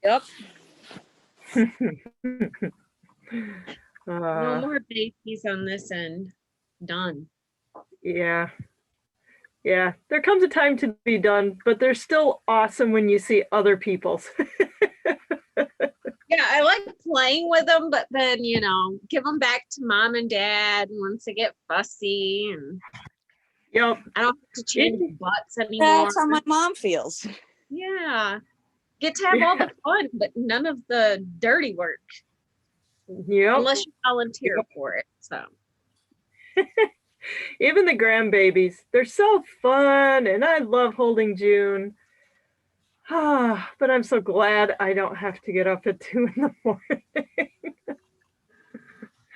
Yep. No more babies on this end. Done. Yeah. Yeah. There comes a time to be done, but they're still awesome when you see other people's. Yeah, I like playing with them, but then, give them back to mom and dad once they get fussy. And Yep. I don't have to change butts anymore. That's how my mom feels. Yeah. Get to have all the fun, but none of the dirty work. Yep. Unless you volunteer for it. So. Even the grandbabies, they're so fun, and I love holding June. But I'm so glad I don't have to get up at 2 in the morning.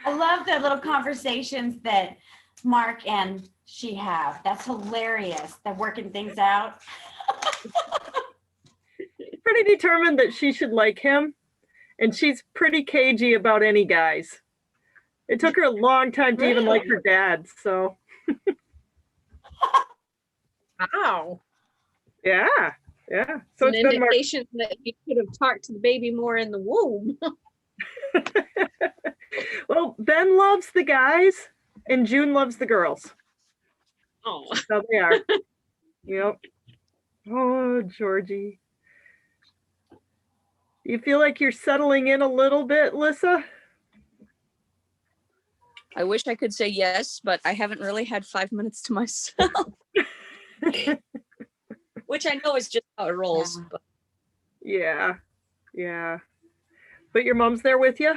I love the little conversations that Mark and she have. That's hilarious. They're working things out. Pretty determined that she should like him, and she's pretty cagey about any guys. It took her a long time to even like her dad, so. Wow. Yeah. So it's an indication that you could have talked to the baby more in the womb. Well, Ben loves the guys, and June loves the girls. Oh. So they are. Yep. Oh, Georgie. Do you feel like you're settling in a little bit, Lissa? I wish I could say yes, but I haven't really had 5 minutes to myself. Which I know is just how it rolls. Yeah. Yeah. But your mom's there with you?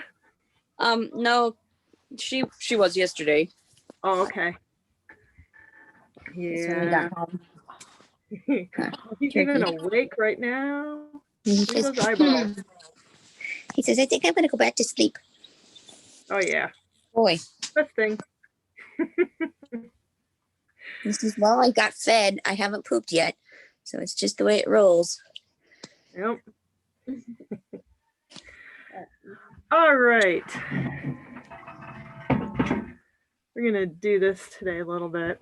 No, she was yesterday. Oh, okay. Yeah. He's even awake right now. He says, he says, I think I'm going to go back to sleep. Oh, yeah. Boy. Best thing. He says, well, I got fed. I haven't pooped yet. So it's just the way it rolls. Yep. All right. We're going to do this today a little bit.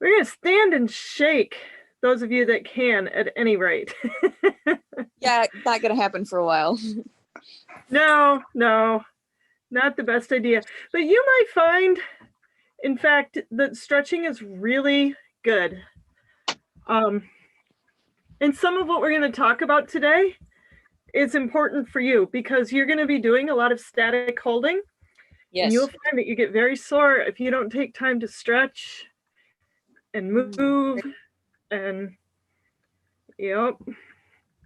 We're going to stand and shake, those of you that can, at any rate. Yeah, not going to happen for a while. No, not the best idea. But you might find, in fact, that stretching is really good. And some of what we're going to talk about today is important for you because you're going to be doing a lot of static holding. Yes. And you'll find that you get very sore if you don't take time to stretch and move. And, yep.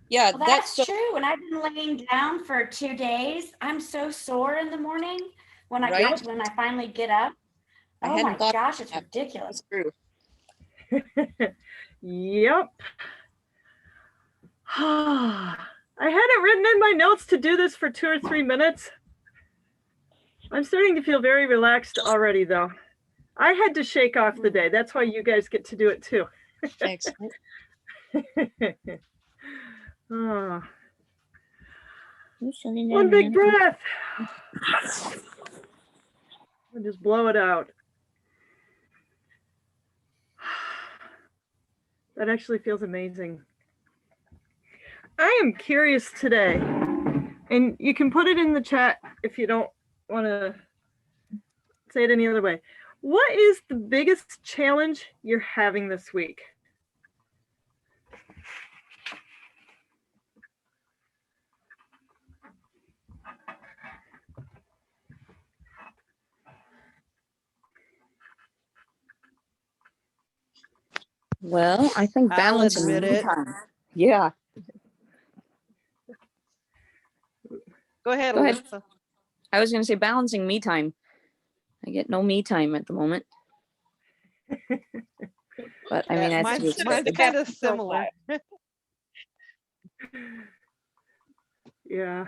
Yeah, well, that's true. When I've been laying down for 2 days, I'm so sore in the morning when I finally get up. Oh my gosh, it's ridiculous. True. Yep. I had it written in my notes to do this for 2 or 3 minutes. I'm starting to feel very relaxed already, though. I had to shake off the day. That's why you guys get to do it too. Excellent. Oh. One big breath. And just blow it out. That actually feels amazing. I am curious today, and you can put it in the chat if you don't want to say it any other way. What is the biggest challenge you're having this week? Well, I think balancing me time. Yeah. Go ahead, Alyssa. I was going to say balancing me time. I get no me time at the moment. But I mean, that's mine's kind of similar. Yeah.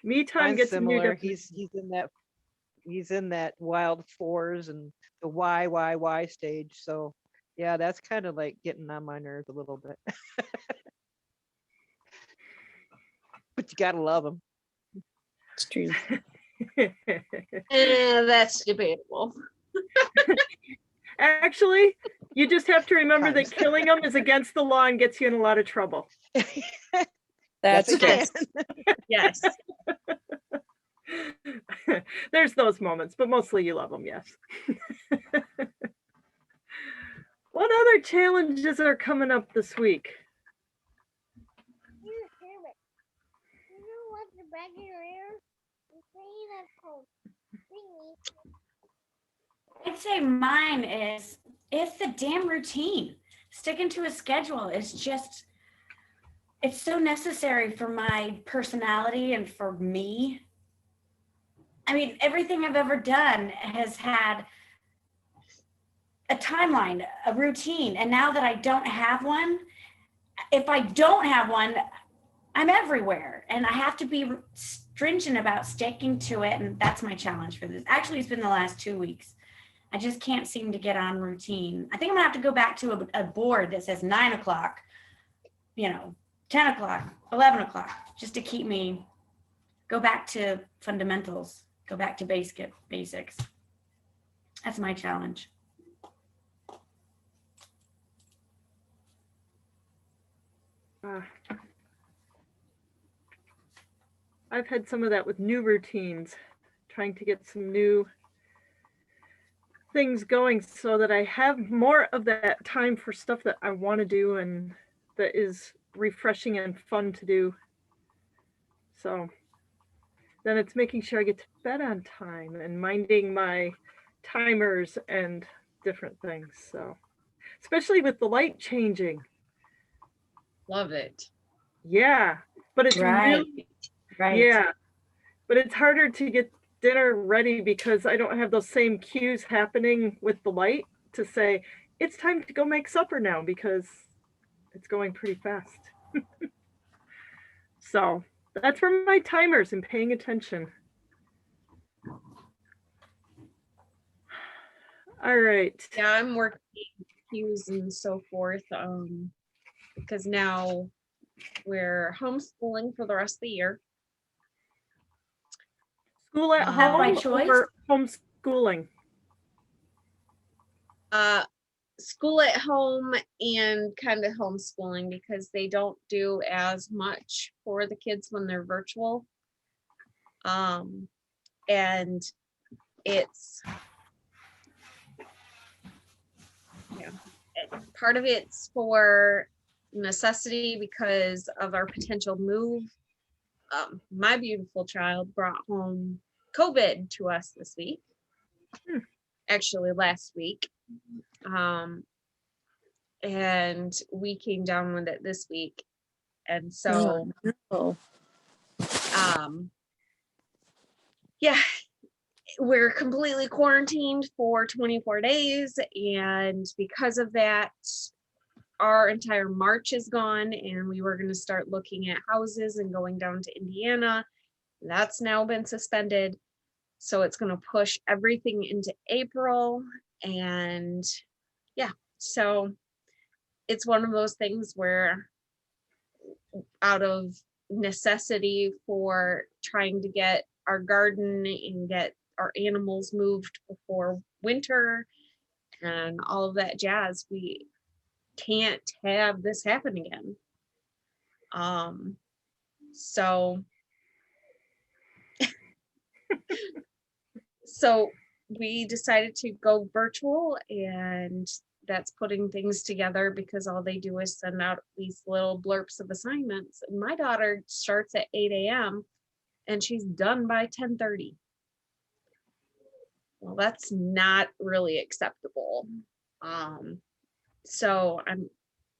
Me time gets similar. He's in that wild fours and the why stage. So yeah, that's kind of like getting on my nerves a little bit. But you gotta love him. It's true. That's debatable. Actually, you just have to remember that killing them is against the law and gets you in a lot of trouble. That's Yes, good. Yes. There's those moments, but mostly you love them, yes. What other challenges are coming up this week? I'd say mine is it's the damn routine. Sticking to a schedule is just it's so necessary for my personality and for me. I mean, everything I've ever done has had a timeline, a routine. And now that I don't have one, if I don't have one, I'm everywhere. And I have to be stringent about sticking to it. And that's my challenge for this. Actually, it's been the last 2 weeks. I just can't seem to get on routine. I think I'm gonna have to go back to a board that says 9 o'clock, 10 o'clock, 11 o'clock, just to keep me, go back to fundamentals, go back to basics. That's my challenge. I've had some of that with new routines, trying to get some new things going so that I have more of that time for stuff that I want to do and that is refreshing and fun to do. So then it's making sure I get to bed on time and minding my timers and different things. So especially with the light changing. Love it. Yeah, but it's really, yeah, but it's harder to get dinner ready because I don't have those same cues happening with the light to say it's time to go make supper now because it's going pretty fast. So that's for my timers and paying attention. All right. Yeah, I'm working cues and so forth. Because now we're homeschooling for the rest of the year. School at That by home choice? or homeschooling? School at home and kind of homeschooling because they don't do as much for the kids when they're virtual. And it's, yeah, part of it's for necessity because of our potential move. My beautiful child brought home COVID to us this week. Actually last week. And we came down with it this week. And so, yeah, we're completely quarantined for 24 days. And because of that, our entire March is gone and we were going to start looking at houses and going down to Indiana. That's now been suspended. So it's going to push everything into April. And yeah, so it's one of those things where out of necessity for trying to get our garden and get our animals moved before winter and all of that jazz, we can't have this happen again. So we decided to go virtual, and that's putting things together because all they do is send out these little blurps of assignments. And my daughter starts at 8 a.m. and she's done by 10:30. Well, that's not really acceptable. So I'm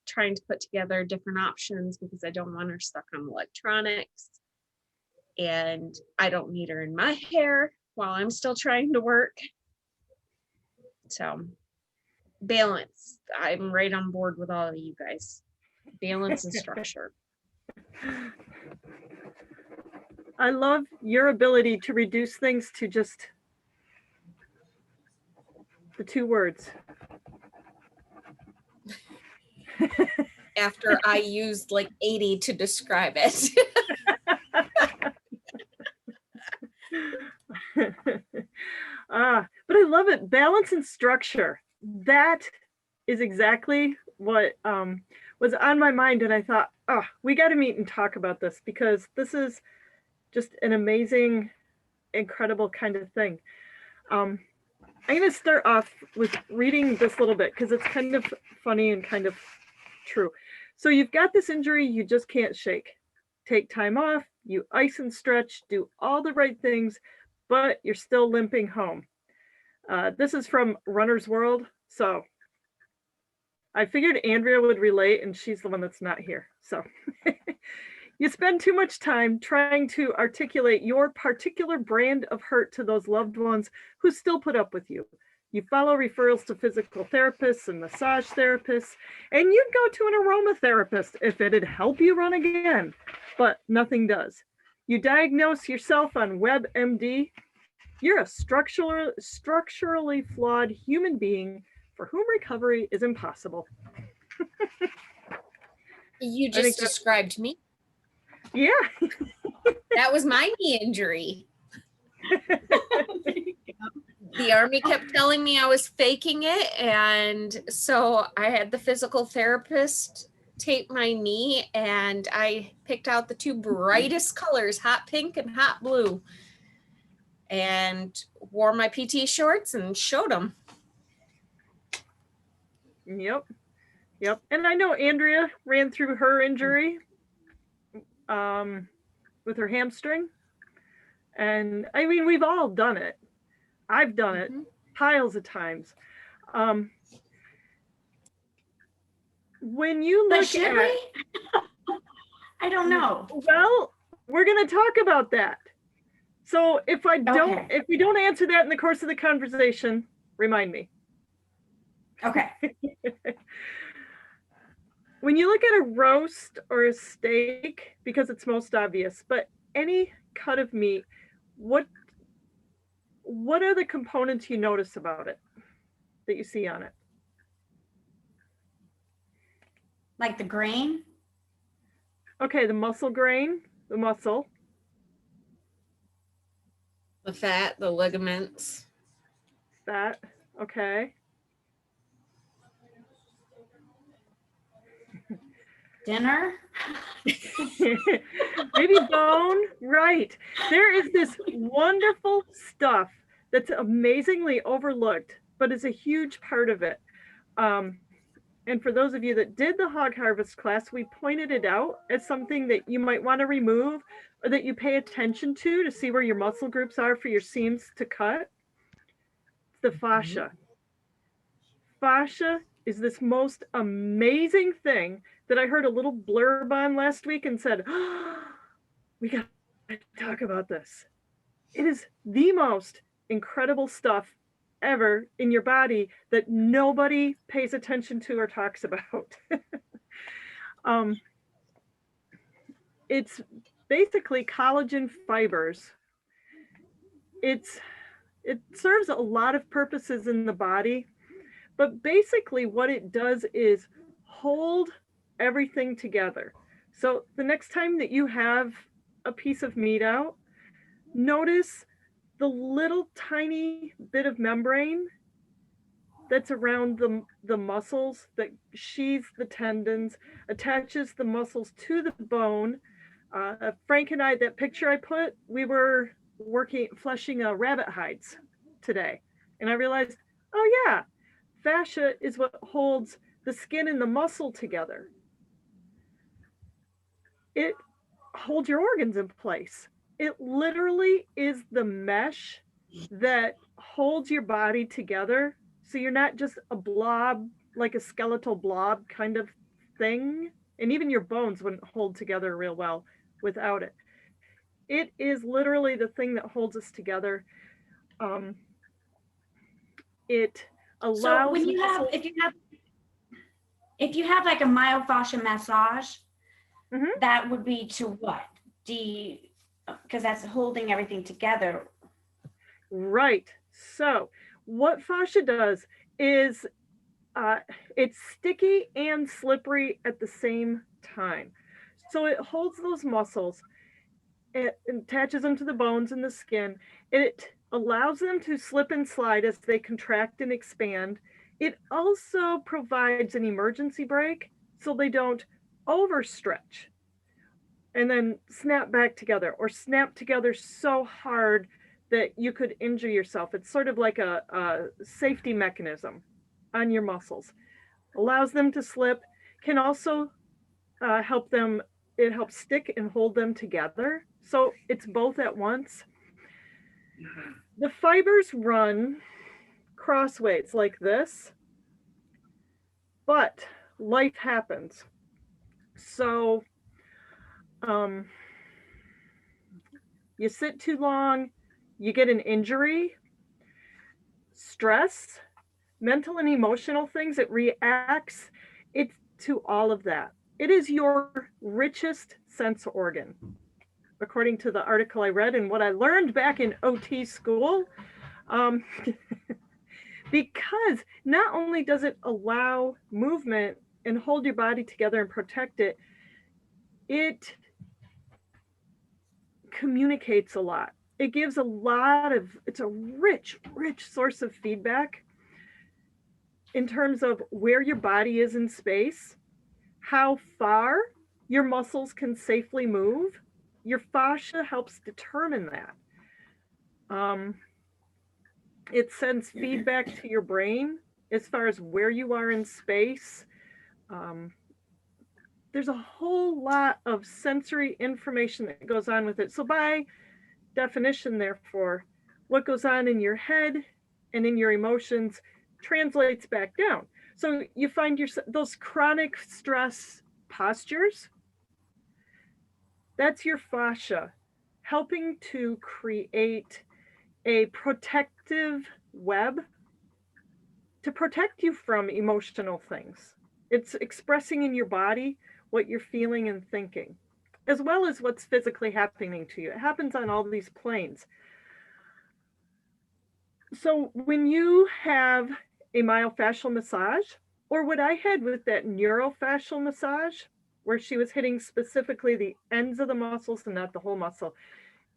trying to put together different options because I don't want her stuck on electronics. And I don't need her in my hair while I'm still trying to work. So balance. I'm right on board with all of you guys. Balance and structure. I love your ability to reduce things to just the 2 words. After I used like 80 to describe it. But I love it. Balance and structure. That is exactly what was on my mind, and I thought, oh, we got to meet and talk about this because this is just an amazing, incredible kind of thing. I'm going to start off with reading this little bit because it's kind of funny and kind of true. So you've got this injury you just can't shake. Take time off, you ice and stretch, do all the right things, but you're still limping home. This is from Runner's World. So I figured Andrea would relate, and she's the one that's not here. So you spend too much time trying to articulate your particular brand of hurt to those loved ones who still put up with you. You follow referrals to physical therapists and massage therapists, and you'd go to an aromatherapist if it'd help you run again, but nothing does. You diagnose yourself on WebMD. You're a structurally flawed human being for whom recovery is impossible. You I think just described me. Yeah. That was my knee injury. The Army kept telling me I was faking it. And so I had the physical therapist tape my knee, and I picked out the two brightest colors, hot pink and hot blue, and wore my PT shorts and showed them. Yep. And I know Andrea ran through her injury with her hamstring. And I mean, we've all done it. I've done it piles of times. When you But look should at, we? I don't know. well, we're going to talk about that. So if we don't answer that in the course of the conversation, remind me. Okay. When you look at a roast or a steak, because it's most obvious, but any cut of meat, what are the components you notice about it that you see on it? Like the grain? Okay, the muscle grain, the muscle. The fat, the ligaments. Fat, okay. Dinner? Maybe bone, right. There is this wonderful stuff that's amazingly overlooked, but is a huge part of it. And for those of you that did the hog harvest class, we pointed it out as something that you might want to remove or that you pay attention to see where your muscle groups are for your seams to cut. It's the fascia. Fascia is this most amazing thing that I heard a little blurb on last week and said, oh, we got to talk about this. It is the most incredible stuff ever in your body that nobody pays attention to or talks about. It's basically collagen fibers. It serves a lot of purposes in the body, but basically what it does is hold everything together. So the next time that you have a piece of meat out, notice the little tiny bit of membrane that's around the muscles that sheathes the tendons, attaches the muscles to the bone. Frank and I, that picture I put, we were fleshing rabbit hides today. And I realized, oh yeah, fascia is what holds the skin and the muscle together. It holds your organs in place. It literally is the mesh that holds your body together. So you're not just a blob, like a skeletal blob kind of thing. And even your bones wouldn't hold together real well without it. It is literally the thing that holds us together. It allows. So when if you have like a myofascial massage, that would be to what? Because that's holding everything together. Right. So what fascia does is it's sticky and slippery at the same time. So it holds those muscles, it attaches them to the bones and the skin. It allows them to slip and slide as they contract and expand. It also provides an emergency brake. so they don't overstretch and then snap back together or snap together so hard that you could injure yourself. It's sort of like a safety mechanism on your muscles. Allows them to slip, can also help them, it helps stick and hold them together. So it's both at once. The fibers run crossways like this, but life happens. So you sit too long, you get an injury, stress, mental and emotional things, it reacts it to all of that. It is your richest sense organ, according to the article I read and what I learned back in OT school. Because not only does it allow movement and hold your body together and protect it, it communicates a lot. It gives a lot of, it's a rich, rich source of feedback in terms of where your body is in space, how far your muscles can safely move. Your fascia helps determine that. It sends feedback to your brain as far as where you are in space. There's a whole lot of sensory information that goes on with it. So by definition, therefore, what goes on in your head and in your emotions translates back down. So you find those chronic stress postures, that's your fascia helping to create a protective web to protect you from emotional things. It's expressing in your body what you're feeling and thinking, as well as what's physically happening to you. It happens on all these planes. So when you have a myofascial massage, or what I had with that neurofascial massage, where she was hitting specifically the ends of the muscles and not the whole muscle,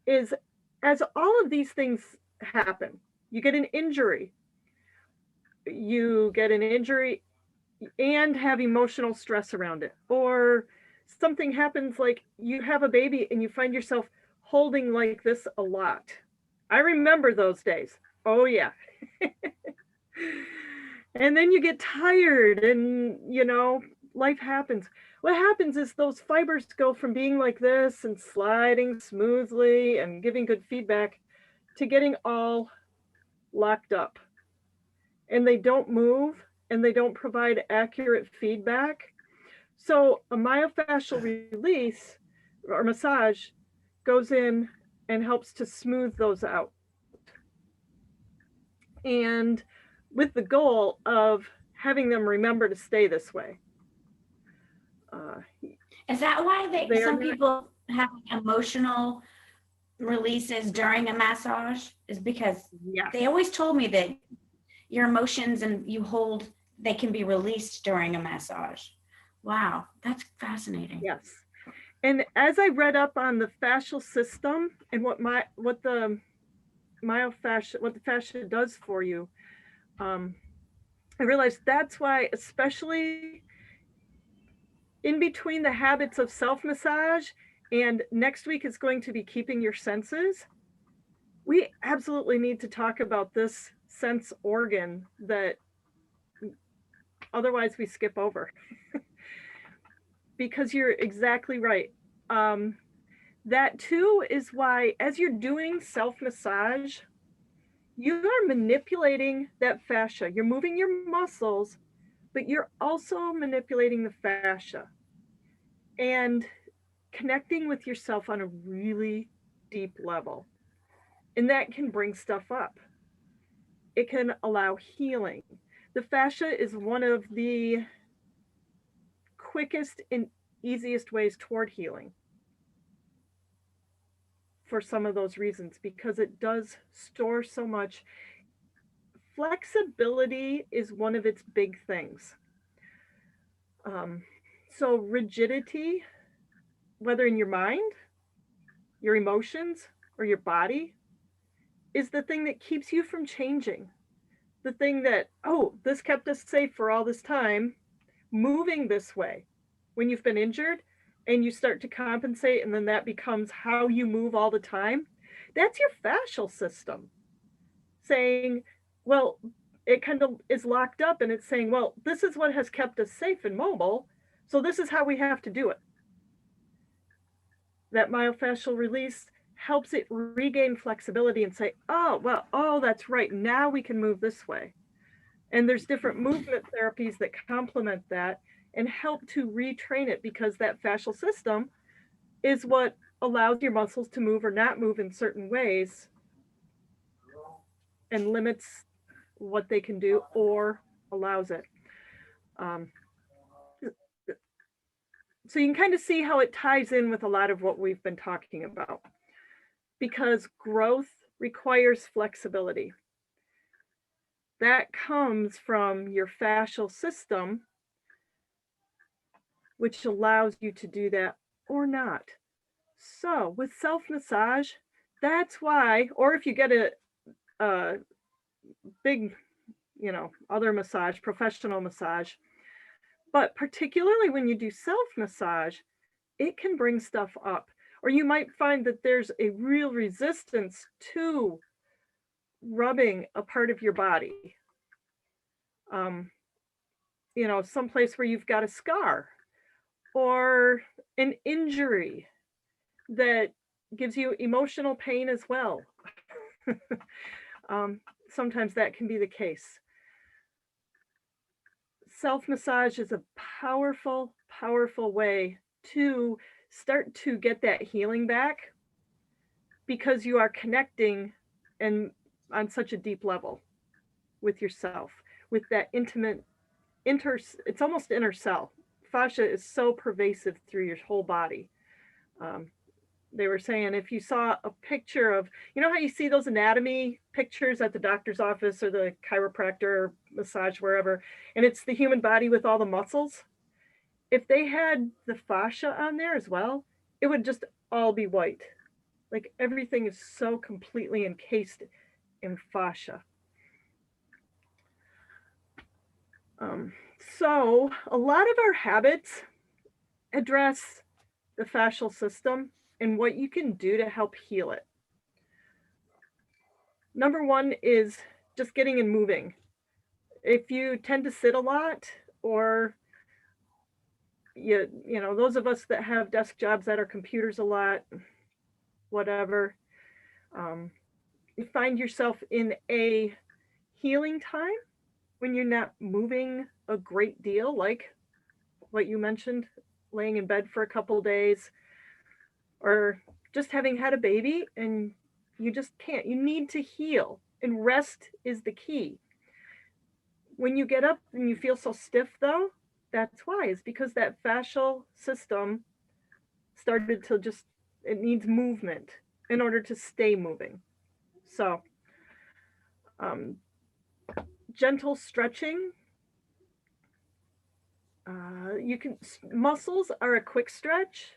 is as all of these things happen, you get an injury. You get an injury and have emotional stress around it. Or something happens like you have a baby and you find yourself holding like this a lot. I remember those days. Oh yeah. And then you get tired and, you know, life happens. What happens is those fibers go from being like this and sliding smoothly and giving good feedback to getting all locked up. And they don't move and they don't provide accurate feedback. So a myofascial release or massage goes in and helps to smooth those out. And with the goal of having them remember to stay this way. Is that why some people have emotional releases during a massage? Is because yes. They always told me that your emotions and you hold, they can be released during a massage. Wow, that's fascinating. Yes. And as I read up on the fascial system and what the fascia does for you, I realized that's why, especially in between the habits of self-massage and next week is going to be keeping your senses, we absolutely need to talk about this sense organ that otherwise we skip over. Because you're exactly right. That too is why as you're doing self-massage, you are manipulating that fascia. You're moving your muscles, but you're also manipulating the fascia and connecting with yourself on a really deep level. And that can bring stuff up. It can allow healing. The fascia is one of the quickest and easiest ways toward healing for some of those reasons, because it does store so much. Flexibility is one of its big things. So rigidity, whether in your mind, your emotions, or your body, is the thing that keeps you from changing. The thing that, oh, this kept us safe for all this time, moving this way. when you've been injured and you start to compensate, and then that becomes how you move all the time. That's your fascial system saying, well, it kind of is locked up and it's saying, well, this is what has kept us safe and mobile. So this is how we have to do it. That myofascial release helps it regain flexibility and say, oh, well, oh, that's right. Now we can move this way. And there's different movement therapies that complement that and help to retrain it, because that fascial system is what allows your muscles to move or not move in certain ways and limits what they can do or allows it. So you can kind of see how it ties in with a lot of what we've been talking about, because growth requires flexibility. That comes from your fascial system, which allows you to do that or not. So with self-massage, that's why, or if you get a big, other massage, professional massage, but particularly when you do self-massage, it can bring stuff up. Or you might find that there's a real resistance to rubbing a part of your body. Someplace where you've got a scar or an injury that gives you emotional pain as well. Sometimes that can be the case. Self-massage is a powerful, powerful way to start to get that healing back, because you are connecting and on such a deep level with yourself, with that intimate it's almost inner cell. Fascia is so pervasive through your whole body. They were saying, if you saw a picture of, how you see those anatomy pictures at the doctor's office or the chiropractor, massage, wherever, and it's the human body with all the muscles. If they had the fascia on there as well, it would just all be white. Like everything is so completely encased in fascia. So a lot of our habits address the fascial system and what you can do to help heal it. Number one is just getting and moving. If you tend to sit a lot, or those of us that have desk jobs at our computers a lot, whatever, you find yourself in a healing time when you're not moving a great deal, like what you mentioned, laying in bed for a couple days, or just having had a baby and you just can't. You need to heal, and rest is the key. When you get up and you feel so stiff, though, that's why. It's because that fascial system started to it needs movement in order to stay moving. So gentle stretching. Muscles are a quick stretch.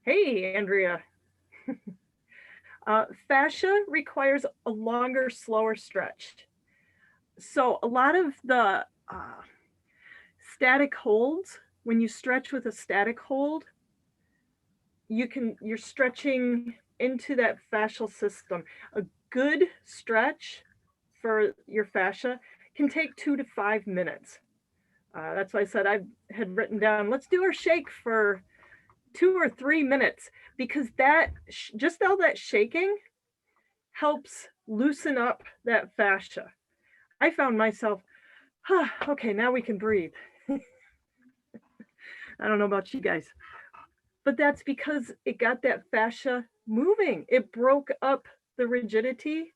Hey, Andrea. Fascia requires a longer, slower stretch. So a lot of the static holds, when you stretch with a static hold, you're stretching into that fascial system. A good stretch for your fascia can take 2 to 5 minutes. That's why I said I had written down, let's do our shake for 2 or 3 minutes, because that just all that shaking helps loosen up that fascia. I found myself, okay, now we can breathe. I don't know about you guys, but that's because it got that fascia moving. It broke up the rigidity,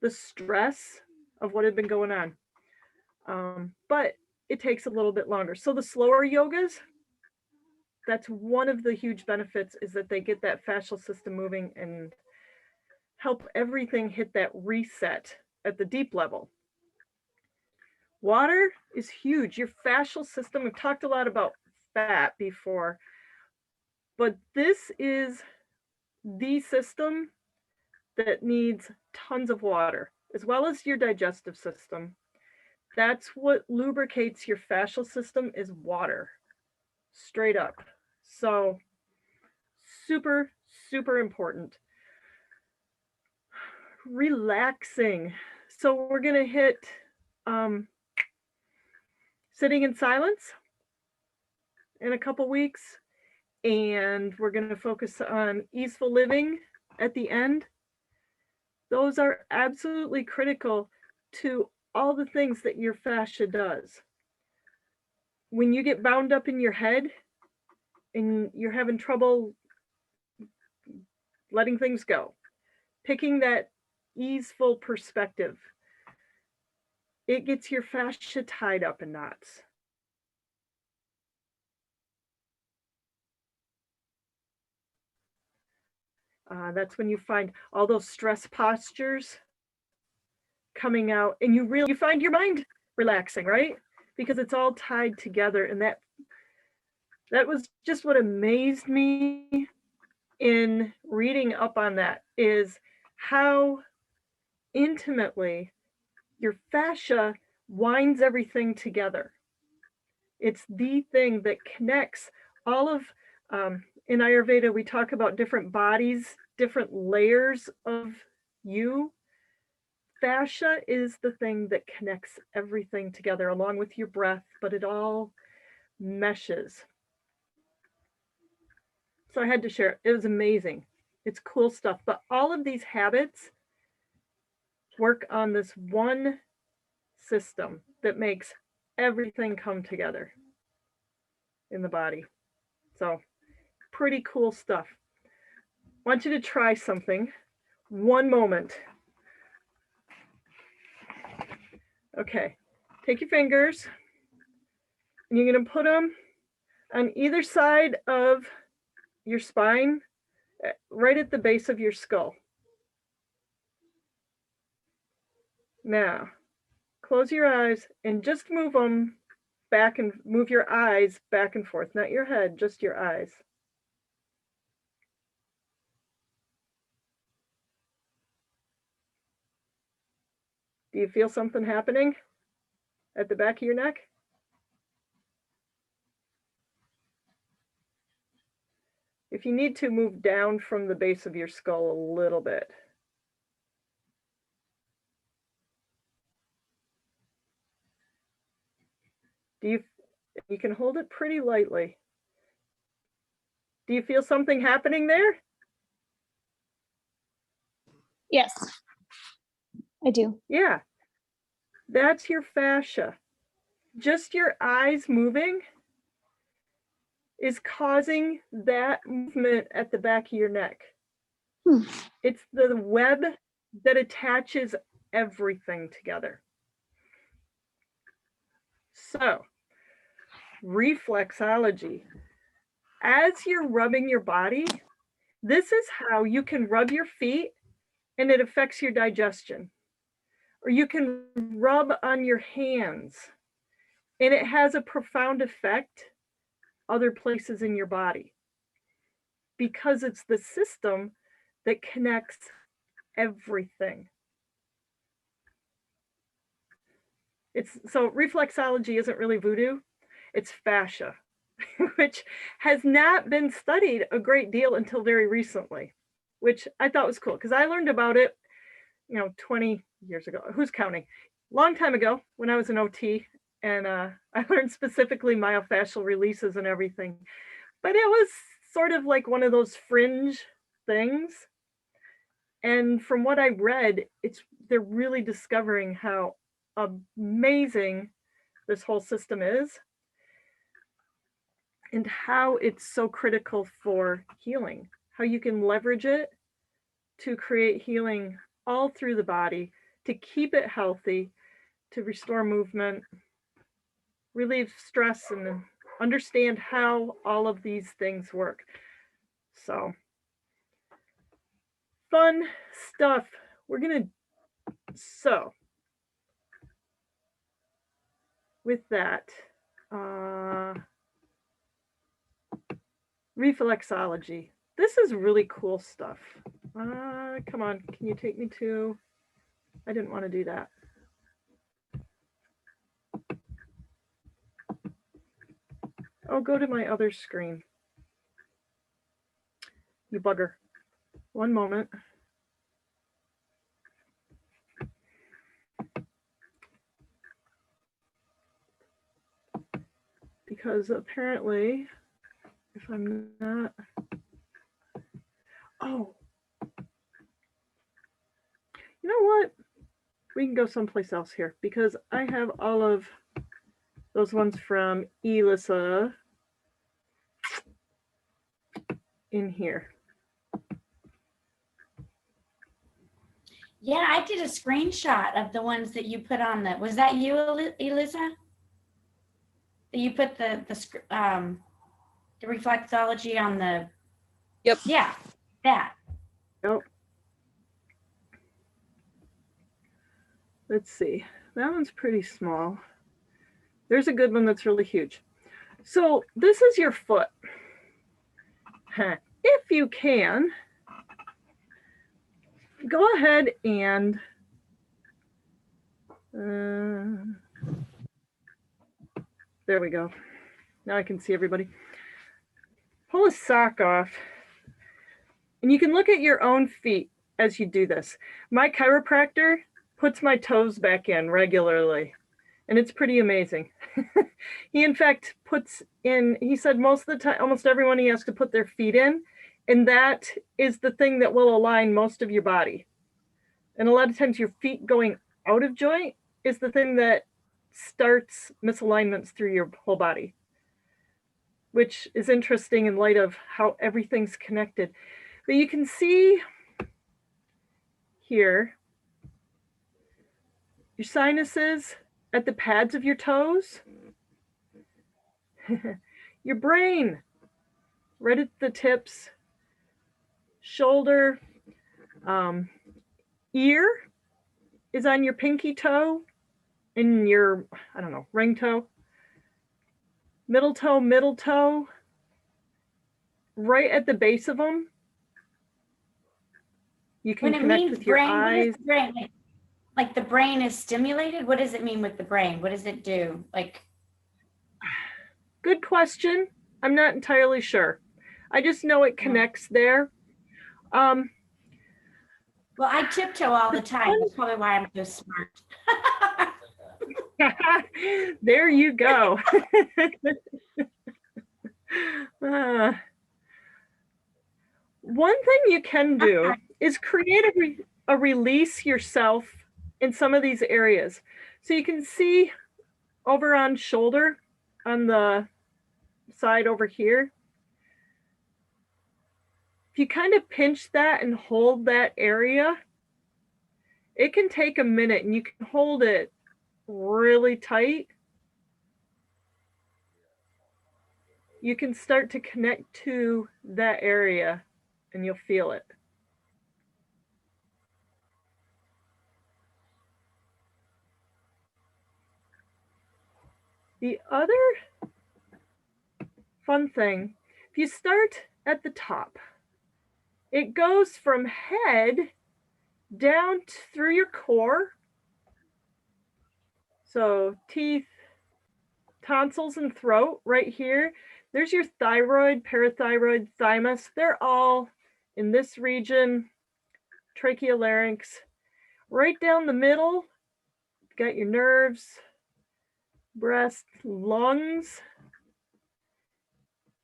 the stress of what had been going on. But it takes a little bit longer. So the slower yogas, that's one of the huge benefits, is that they get that fascial system moving and help everything hit that reset at the deep level. Water is huge. Your fascial system, we've talked a lot about fat before, but this is the system that needs tons of water, as well as your digestive system. That's what lubricates your fascial system, is water. straight up. So super, super important. Relaxing. So we're going to hit sitting in silence in a couple weeks, and we're going to focus on easeful living at the end. Those are absolutely critical to all the things that your fascia does. When you get bound up in your head and you're having trouble letting things go, picking that easeful perspective, it gets your fascia tied up in knots. That's when you find all those stress postures coming out, and you find your mind relaxing, right? Because it's all tied together. And that was just what amazed me in reading up on that, is how intimately your fascia winds everything together. It's the thing that connects all of, in Ayurveda, we talk about different bodies, different layers of you. Fascia is the thing that connects everything together along with your breath, but it all meshes. So I had to share it. It was amazing. It's cool stuff. But all of these habits work on this one system that makes everything come together in the body. So pretty cool stuff. I want you to try something. One moment. Okay, take your fingers and you're going to put them on either side of your spine, right at the base of your skull. Now, close your eyes and just move them back, and move your eyes back and forth, not your head, just your eyes. Do you feel something happening at the back of your neck? If you need to, move down from the base of your skull a little bit. You can hold it pretty lightly. Do you feel something happening there? Yes, I do. Yeah, that's your fascia. Just your eyes moving is causing that movement at the back of your neck. It's the web that attaches everything together. So, reflexology. As you're rubbing your body, this is how you can rub your feet and it affects your digestion. Or you can rub on your hands and it has a profound effect other places in your body, because it's the system that connects everything. So reflexology isn't really voodoo, it's fascia, which has not been studied a great deal until very recently, which I thought was cool because I learned about it, 20 years ago. Who's counting? Long time ago when I was an OT, and I learned specifically myofascial releases and everything. But it was sort of like one of those fringe things. And from what I read, they're really discovering how amazing this whole system is and how it's so critical for healing, how you can leverage it to create healing all through the body, to keep it healthy, to restore movement, relieve stress, and understand how all of these things work. So, fun stuff. So, with that, reflexology. This is really cool stuff. Come on, can you take me to, I didn't want to do that. Oh, go to my other screen. You bugger. One moment. Because apparently, if I'm not, oh, you know what? We can go someplace else here because I have all of those ones from Elisa in here. Yeah, I did a screenshot of the ones that you put on the, was that you, Elisa? That you put the reflexology on the, Yep. yeah, that. Oh, let's see. That one's pretty small. There's a good one that's really huge. So this is your foot. If you can, go ahead and there we go. Now I can see everybody. Pull a sock off. And you can look at your own feet as you do this. My chiropractor puts my toes back in regularly, and it's pretty amazing. He, in fact, puts in, he said most of the time, almost everyone he has to put their feet in, and that is the thing that will align most of your body. And a lot of times your feet going out of joint is the thing that starts misalignments through your whole body, which is interesting in light of how everything's connected. But you can see here your sinuses at the pads of your toes, your brain right at the tips, shoulder, ear is on your pinky toe and your, I don't know, ring toe, middle toe, right at the base of them. You can When it connect means with your brain, what is eyes. the brain? Like the brain is stimulated? What does it mean with the brain? What does it do? Like, Good question. I'm not entirely sure. I just know it connects there. well, I tiptoe all the time. That's probably why I'm so smart. There you go. One thing you can do is create a release yourself in some of these areas. So you can see over on shoulder, on the side over here, if you kind of pinch that and hold that area, it can take a minute and you can hold it really tight. You can start to connect to that area and you'll feel it. The other fun thing, if you start at the top, it goes from head down through your core. So teeth, tonsils, and throat right here. There's your thyroid, parathyroid, thymus. They're all in this region, tracheolarynx. Right down the middle, you've got your nerves, breast, lungs,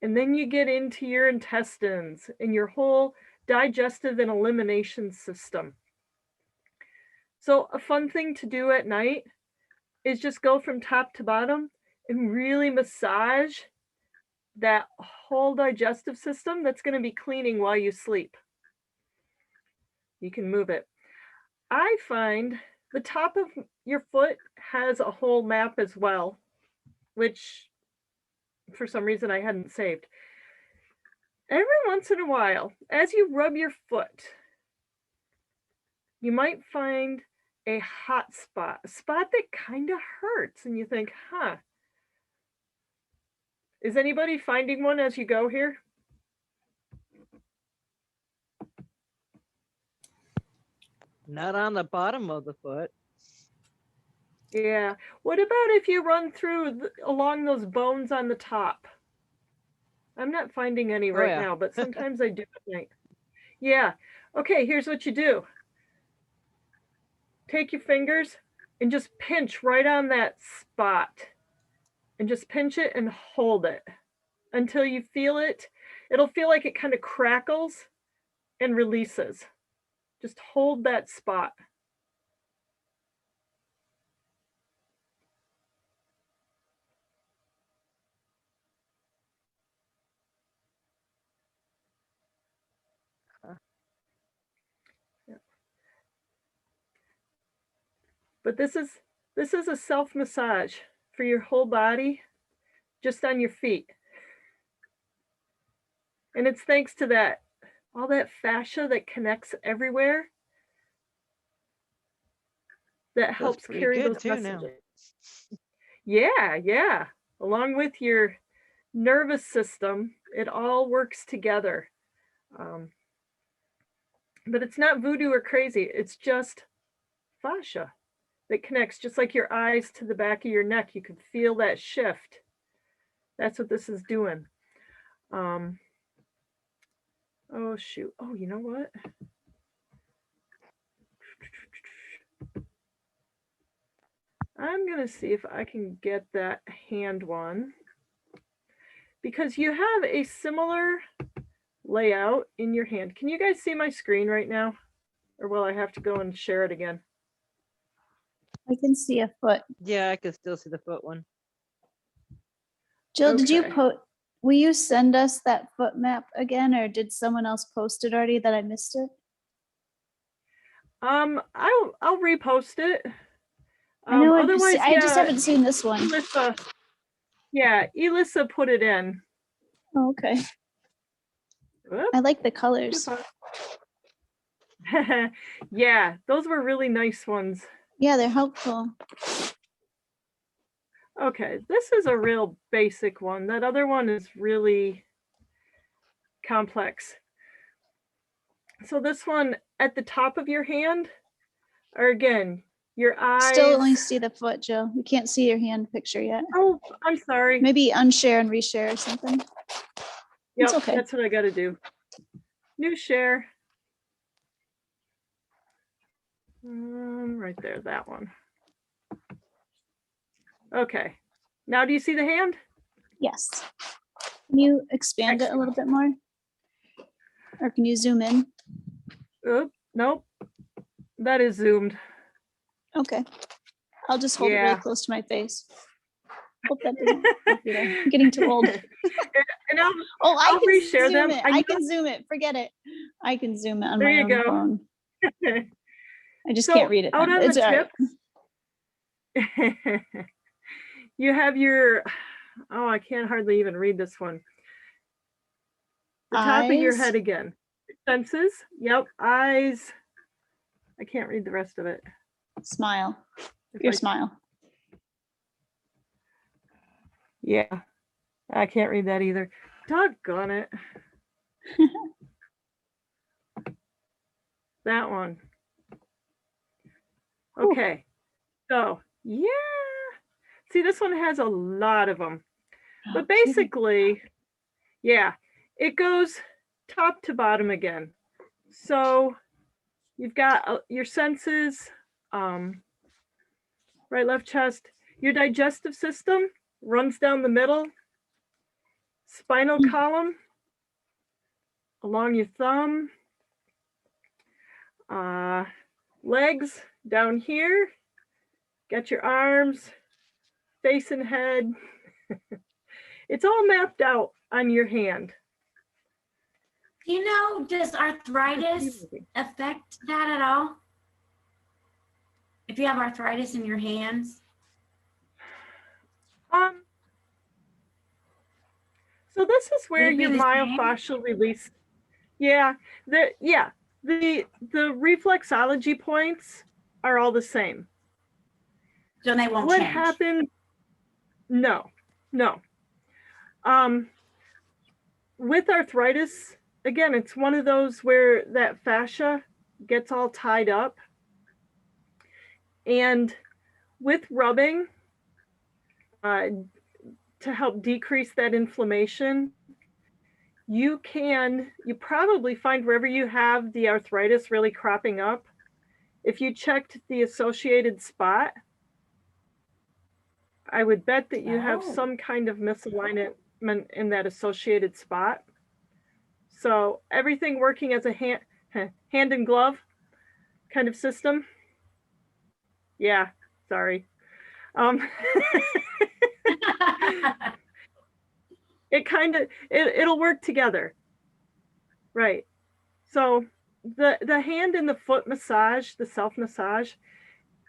and then you get into your intestines and your whole digestive and elimination system. So a fun thing to do at night is just go from top to bottom and really massage that whole digestive system that's going to be cleaning while you sleep. You can move it. I find the top of your foot has a whole map as well, which for some reason I hadn't saved. Every once in a while, as you rub your foot, you might find a hot spot, a spot that kind of hurts, and you think, huh, is anybody finding one as you go here? Not on the bottom of the foot. Yeah. What about if you run through along those bones on the top? I'm not finding any Oh, right yeah. now, but sometimes I do at night. Yeah. Okay, here's what you do. Take your fingers and just pinch right on that spot. And just pinch it and hold it until you feel it. It'll feel like it kind of crackles and releases. Just hold that spot. But this is a self massage for your whole body, just on your feet. And it's thanks to that, all that fascia that connects everywhere that Feels helps pretty carry good those too now. messages. Yeah, yeah. Along with your nervous system, it all works together. But it's not voodoo or crazy. It's just fascia that connects, just like your eyes to the back of your neck. You can feel that shift. That's what this is doing. Oh shoot. Oh, you know what? I'm gonna see if I can get that hand one, because you have a similar layout in your hand. Can you guys see my screen right now? Or will I have to go and share it again? I can see a foot. Yeah, I can still see the foot one. Jill, did you Okay. will you send us that foot map again, or did someone else post it already that I missed it? I'll repost it. I know Otherwise, I just yeah, haven't seen this one. Elissa put it in. Oh, okay. Whoop, I like the colors. yeah, those were really nice ones. Yeah, they're helpful. Okay, this is a real basic one. That other one is really complex. So this one at the top of your hand are, again, your eyes. Still only see the foot, Jill. We can't see your hand picture yet. Oh, I'm sorry. Maybe unshare and reshare or something. Yep, It's okay. that's what I got to do. New share. Right there, that one. Okay. Now do you see the hand? Yes. Can you expand it a little bit more? Or can you zoom in? Nope. That is zoomed. Okay. I'll just hold it Yeah. really close to my face. Hope that doesn't help you there. I'm getting too old. And I'll can reshare zoom them. it. I can zoom it. Forget it. I can zoom it on There my you own go. phone. I just So, can't read it. out then. on It's the all right. You have your, oh, I can't hardly even read this one. The top of your Eyes. head again. Senses. Yep. Eyes. I can't read the rest of it. Smile. If Your I- smile. Yeah. I can't read that either. Doggone it. That one. Okay. So, yeah. See, this one has a lot of them. But Okay. basically, yeah, it goes top to bottom again. So you've got your senses, right, left chest. Your digestive system runs down the middle. Spinal column along your thumb. Legs down here. Got your arms, face and head. It's all mapped out on your hand. You know, does arthritis affect that at all? If you have arthritis in your hands? So this is where Would it be your the same? myofascial release. Yeah, the reflexology points are all the same. So they won't What change. happened? No. With arthritis, again, it's one of those where that fascia gets all tied up. And with rubbing, to help decrease that inflammation, you probably find wherever you have the arthritis really cropping up, if you checked the associated spot, I would bet that you have Oh. some kind of misalignment in that associated spot. So everything working as a hand and glove kind of system. Yeah, sorry. It'll work together. Right. So the hand and the foot massage, the self massage,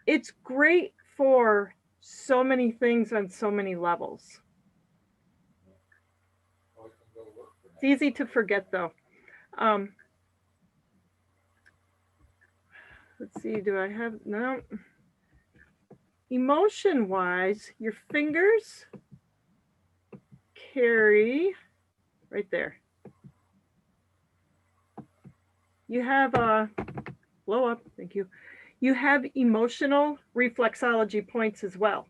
it's great for so many things on so many levels. It's easy to forget though. Let's see, do I have, no. Emotion wise, your fingers carry right there. You have a blow up, thank you. You have emotional reflexology points as well.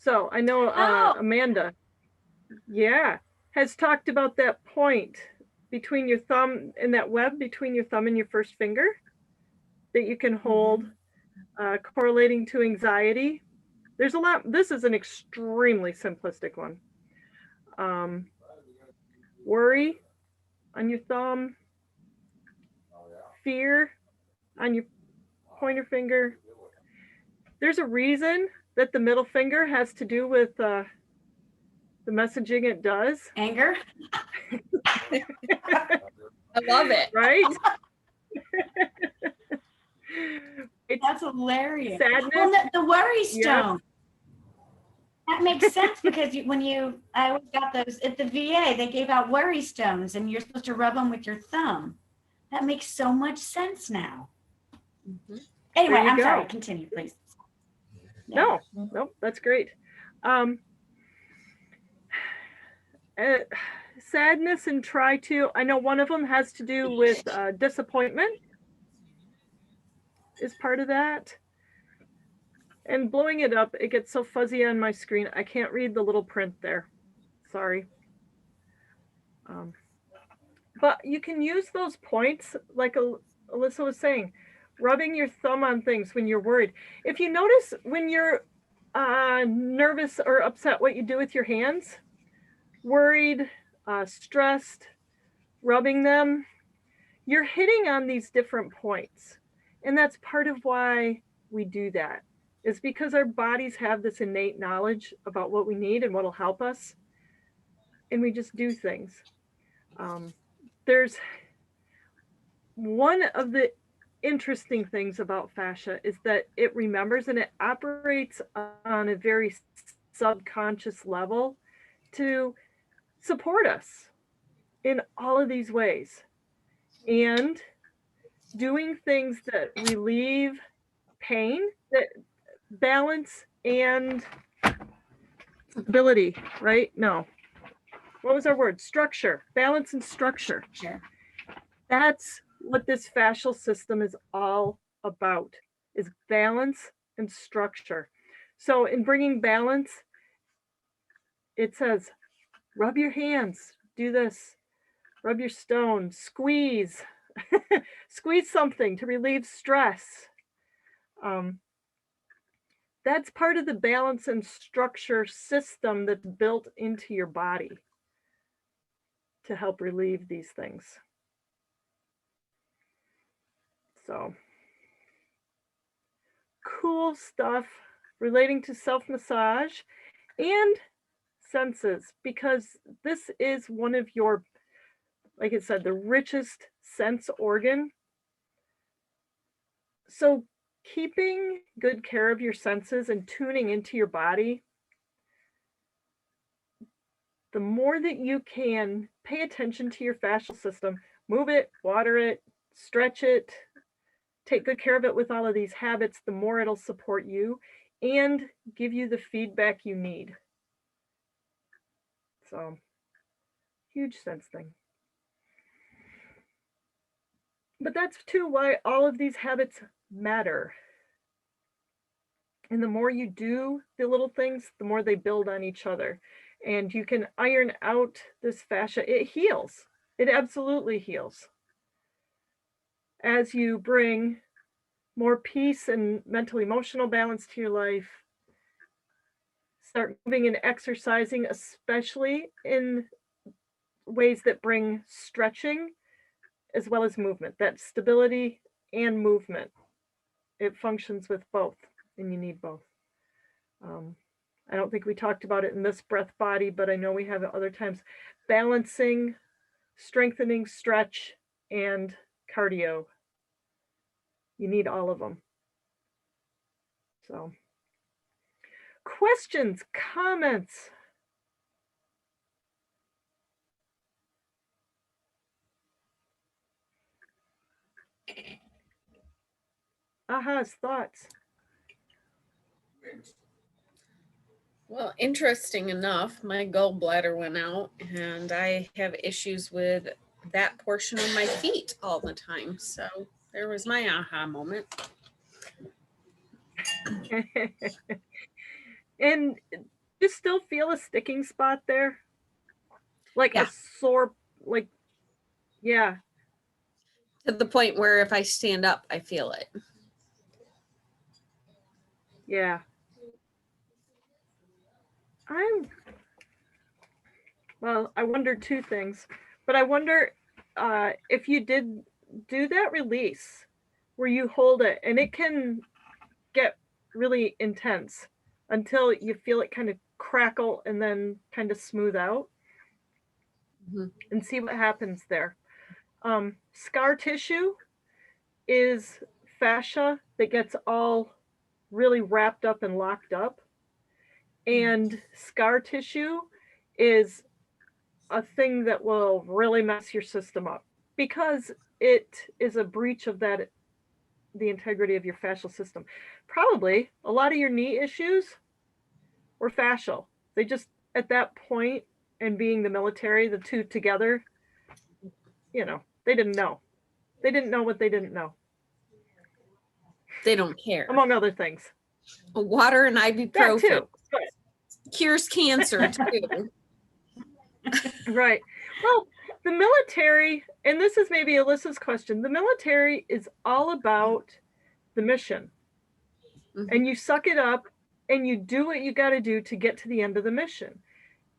So I know Amanda, yeah, has talked about that point between your thumb and that web between your thumb and your first finger that you can hold, correlating to anxiety. There's a lot, this is an extremely simplistic one. Worry on your thumb, fear on your pointer finger. There's a reason that the middle finger has to do with the messaging it does. Anger. I love it. Right? That's hilarious. Sadness. Well, the worry Yep. stone. That makes sense because I always got those at the VA. They gave out worry stones, and you're supposed to rub them with your thumb. That makes so much sense now. Anyway, There you I'm go. sorry. Continue, please. No, nope, that's great. Sadness and try to, I know one of them has to do with disappointment is part of that. And blowing it up, it gets so fuzzy on my screen, I can't read the little print there. Sorry. But you can use those points, like Alyssa was saying, rubbing your thumb on things when you're worried. If you notice when you're nervous or upset, what you do with your hands, worried, stressed, rubbing them, you're hitting on these different points. And that's part of why we do that, is because our bodies have this innate knowledge about what we need and what will help us. And we just do things. There's one of the interesting things about fascia is that it remembers and it operates on a very subconscious level to support us in all of these ways. And doing things that relieve pain, that balance and ability, right? No. What was our word? Structure, balance and structure. Sure. That's what this fascial system is all about, is balance and structure. So in bringing balance, it says, rub your hands, do this, rub your stone, squeeze, squeeze something to relieve stress. That's part of the balance and structure system that's built into your body to help relieve these things. So cool stuff relating to self-massage and senses, because this is one of your, like I said, the richest sense organ. So keeping good care of your senses and tuning into your body, the more that you can pay attention to your fascial system, move it, water it, stretch it, take good care of it with all of these habits, the more it'll support you and give you the feedback you need. So, huge sense thing. But that's too why all of these habits matter. And the more you do the little things, the more they build on each other. and you can iron out this fascia. It heals. It absolutely heals. As you bring more peace and mental emotional balance to your life, start moving and exercising, especially in ways that bring stretching as well as movement, that stability and movement. It functions with both, and you need both. I don't think we talked about it in this breath body, but I know we have it other times. Balancing, strengthening, stretch, and cardio. You need all of them. So, questions, comments? Ahas, thoughts? Well, interesting enough, my gallbladder went out and I have issues with that portion of my feet all the time. So there was my aha moment. And you still feel a sticking spot there? Like Yeah. a sore, like, yeah. To the point where if I stand up, I feel it. Yeah. Well, I wonder two things, but I wonder if you did do that release where you hold it and it can get really intense until you feel it kind of crackle and then kind of smooth out, and see what happens there. Scar tissue is fascia that gets all really wrapped up and locked up. And scar tissue is a thing that will really mess your system up because it is a breach of that, the integrity of your fascial system. Probably a lot of your knee issues were fascial. They just, at that point, and being the military, the two together, you know, they didn't know. They didn't know what they didn't know. They don't care. Among other things. Water and That ibuprofen too. cures cancer too. Right. Well, the military, and this is maybe Alyssa's question, the military is all about the mission. And you suck it up and you do what you got to do to get to the end of the mission.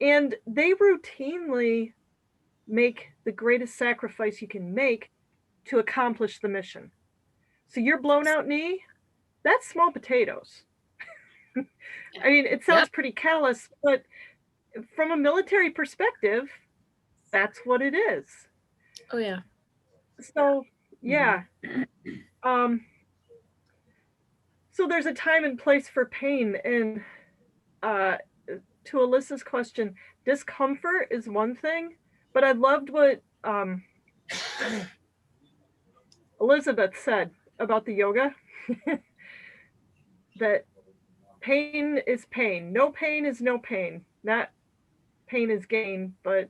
And they routinely make the greatest sacrifice you can make to accomplish the mission. So your blown out knee, that's small potatoes. I mean, it sounds pretty callous, but from a military perspective, that's what it is. Oh yeah. So yeah. So there's a time and place for pain. And to Alyssa's question, discomfort is one thing, but I loved what Elizabeth said about the yoga. That pain is pain. No pain is no pain. Not pain is gain, but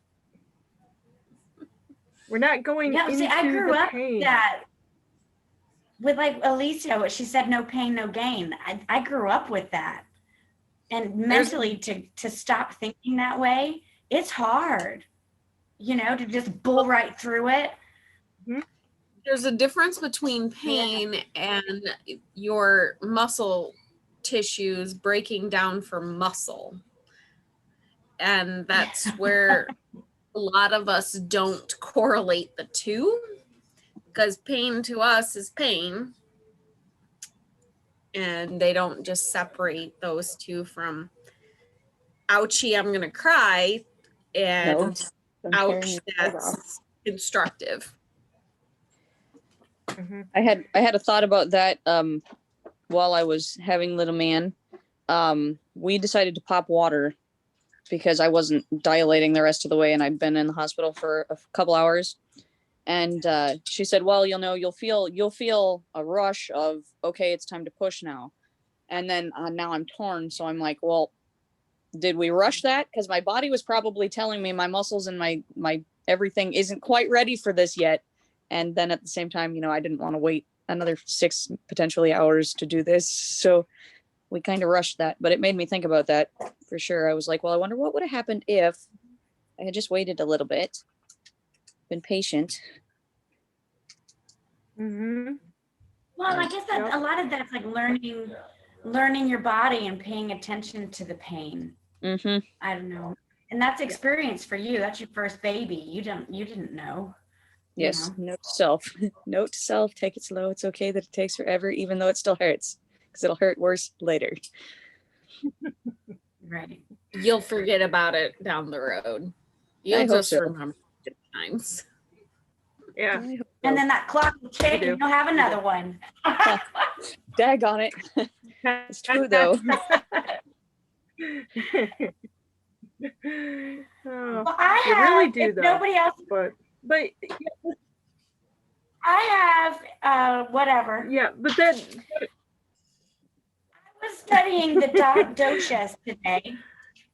we're not going into see, I grew the up pain. that with like Alicia, what she said, no pain, no gain. I grew up with that. And mentally to stop thinking that way, it's hard, you know, to just bull right through it. There's a difference between pain and your muscle tissues breaking down for muscle. And that's where a lot of us don't correlate the two, because pain to us is pain. And they don't just separate those two from ouchie, I'm going to cry, and ouch, that's constructive. I had a thought about that while I was having little man. We decided to pop water because I wasn't dilating the rest of the way, and I'd been in the hospital for a couple hours. And she said, well, you'll feel a rush of, okay, it's time to push now. And then now I'm torn. So I'm like, well, did we rush that? Because my body was probably telling me my muscles and my everything isn't quite ready for this yet. And then at the same time, I didn't want to wait another 6 potentially hours to do this. So we kind of rushed that, but it made me think about that for sure. I was like, well, I wonder what would have happened if I had just waited a little bit, been patient. Mm-hmm. Well, I guess that Yep. a lot of that's like learning your body and paying attention to the pain. Mm-hmm. I don't know. And that's experience for you. That's your first baby. You didn't know. you Yes. know. Note to self. Note to self. Take it slow. It's okay that it takes forever, even though it still hurts, because it'll hurt worse later. Right. You'll forget about it down the road. I You'll hope just so. remember good times. Yeah. I hope And so. then that clock will tick do. and you'll have another one. Dag on it. It's true though. Oh, Well, I you have, really do if though. nobody else, But I have, whatever. yeah, but then I was studying the doshas today,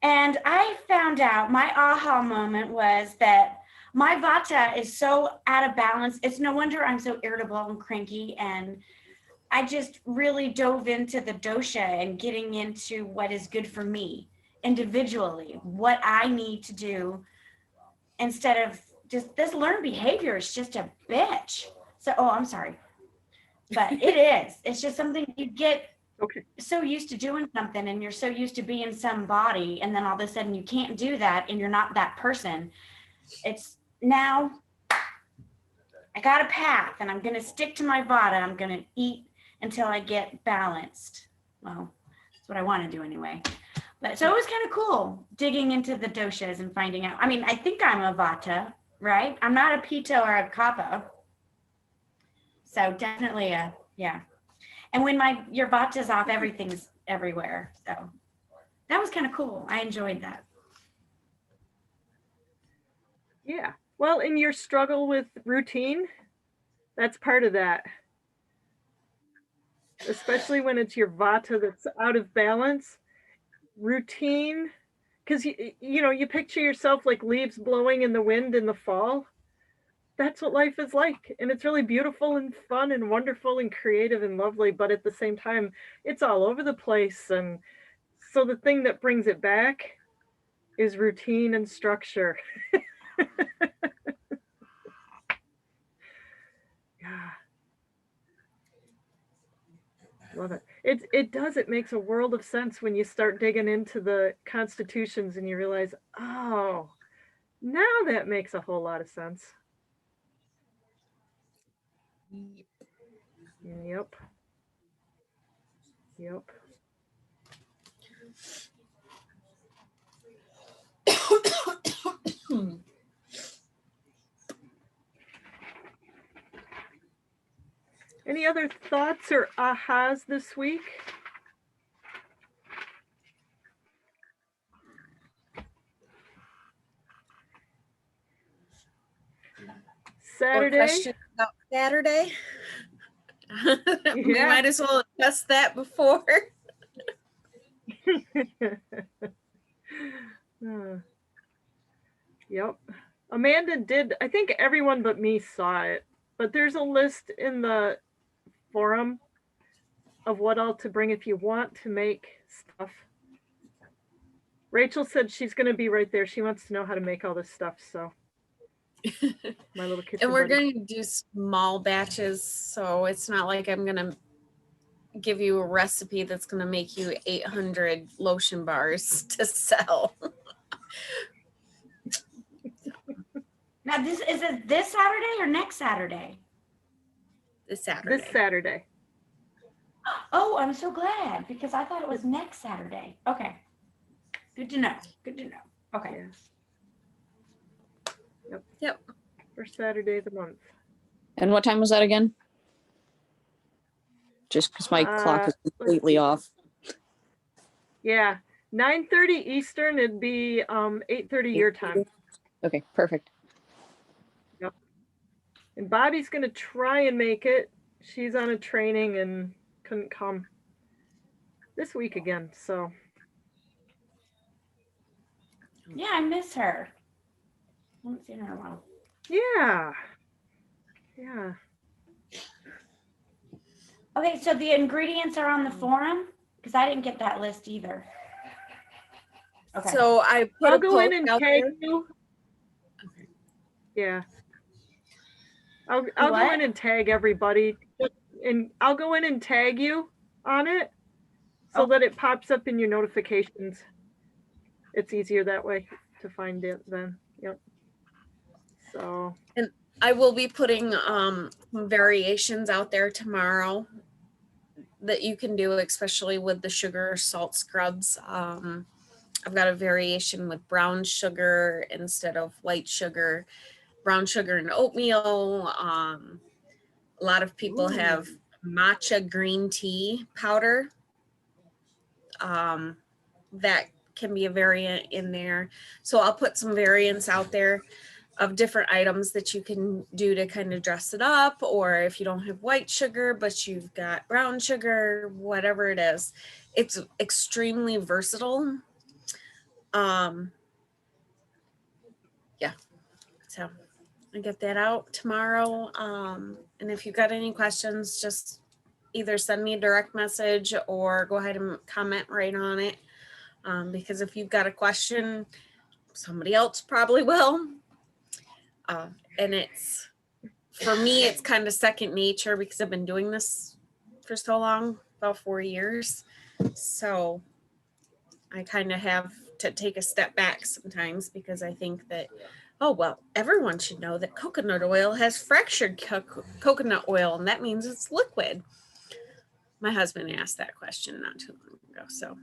and I found out my aha moment was that my vata is so out of balance. It's no wonder I'm so irritable and cranky. And I just really dove into the dosha and getting into what is good for me individually, what I need to do instead of just this learned behavior is just a bitch. So, oh, I'm sorry. But it is. It's just something you get okay. so used to doing something and you're so used to being somebody, and then all of a sudden you can't do that and you're not that person. It's now I got a path and I'm going to stick to my vata. I'm going to eat until I get balanced. Well, that's what I want to do anyway. But so it was kind of cool digging into the doshas and finding out. I mean, I think I'm a vata, right? I'm not a pitta or a kapha. So definitely yeah. And when your vata's off, everything's everywhere. So that was kind of cool. I enjoyed that. Yeah. Well, in your struggle with routine, that's part of that. Especially when it's your vata that's out of balance. Routine, because you picture yourself like leaves blowing in the wind in the fall. That's what life is like, and it's really beautiful and fun and wonderful and creative and lovely, but at the same time it's all over the place. And so the thing that brings it back is routine and structure. Yeah, love it. It makes a world of sense when you start digging into the constitutions and you realize, oh, now that makes a whole lot of sense. Yep. Any other thoughts or ahas this week? Saturday. Or questions about Saturday? We Yeah. might as well test that before. Yep. Amanda did, I think everyone but me saw it, but there's a list in the forum of what all to bring if you want to make stuff. Rachel said she's going to be right there. She wants to know how to make all this stuff. So my little kitchen And we're buddy. going to do small batches, so it's not like I'm going to give you a recipe that's going to make you 800 lotion bars to sell. Now, is it this Saturday or next Saturday? This Saturday. This Saturday. Oh, I'm so glad because I thought it was next Saturday. Okay. Good to know. Okay. Yeah. Yep. First Saturday of the month. And what time was that again? Just because my clock is completely off. Yeah, 9:30 Eastern. It'd be 8:30 your time. Okay, perfect. Yep. And Bobby's gonna try and make it. She's on a training and couldn't come this week again. So Yeah, I miss her. I haven't seen her in a while. yeah. Okay, so the ingredients are on the forum? Because I didn't get that list either. Okay. So I put I'll a go in post and out tag there. you. Okay. Yeah. I'll go in and tag everybody, and I'll go in and tag you on it so that it pops up in your notifications. It's easier that way to find it then. Yep. So I will be putting some variations out there tomorrow that you can do, especially with the sugar salt scrubs. I've got a variation with brown sugar instead of white sugar, brown sugar and oatmeal. A lot of people have matcha green tea powder. That can be a variant in there. So I'll put some variants out there of different items that you can do to kind of dress it up, or if you don't have white sugar but you've got brown sugar, whatever it is, it's extremely versatile. Yeah, so I get that out tomorrow, and if you've got any questions, just either send me a direct message or go ahead and comment right on it, because if you've got a question, somebody else probably will. And it's, for me, it's kind of second nature because I've been doing this for so long, about 4 years. So I kind of have to take a step back sometimes because I think that, oh, well, everyone should know that coconut oil has fractured coconut oil, and that means it's liquid. My husband asked that question not too long ago. So,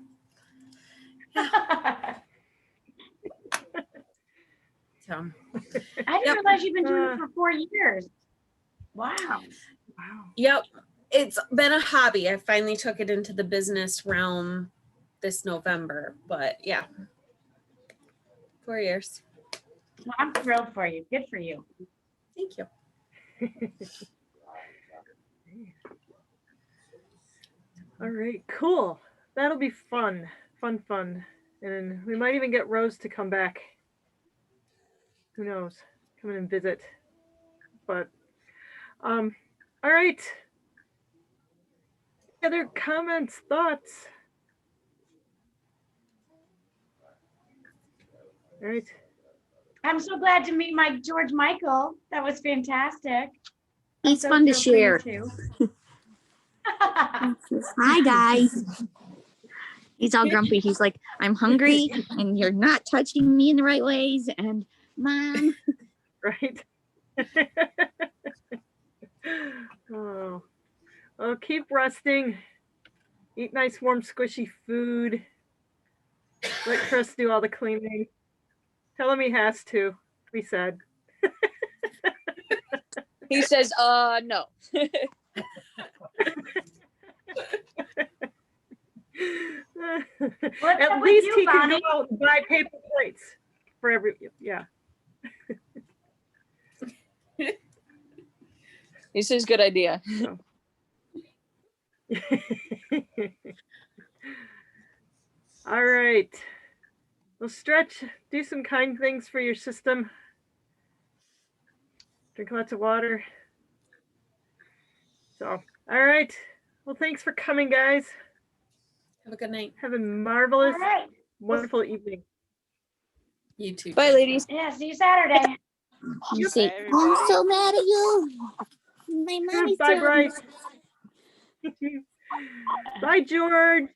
yeah. So, I didn't realize you've been doing it for 4 years. Wow. Yep. It's been a hobby. I finally took it into the business realm this November, but yeah, 4 years. Well, I'm thrilled for you. Good for you. Thank you. all right, cool. That'll be fun. And we might even get Rose to come back. Who knows? Come in and visit. But all right. Other comments, thoughts? All right. I'm so glad to meet my George Michael. That was fantastic. He's fun to share. Too. Hi, guys. He's all grumpy. He's like, I'm hungry and you're not touching me in the right ways. And Mom. Right. Oh, well, keep resting. Eat nice, warm, squishy food. Let Chris do all the cleaning. Tell him he has to. We said. He says, no. At least he can go out and buy paper plates for every, yeah. He says, good idea. All right. Well, stretch, do some kind things for your system. Drink lots of water. So, all right. Well, thanks for coming, guys. Have a good night. Have a marvelous, right. wonderful evening. You too. Bye, ladies. Yeah, see you Saturday. You say, Bye, I'm everybody. so mad at you. My mommy's Bye, so Bryce. Bye, George.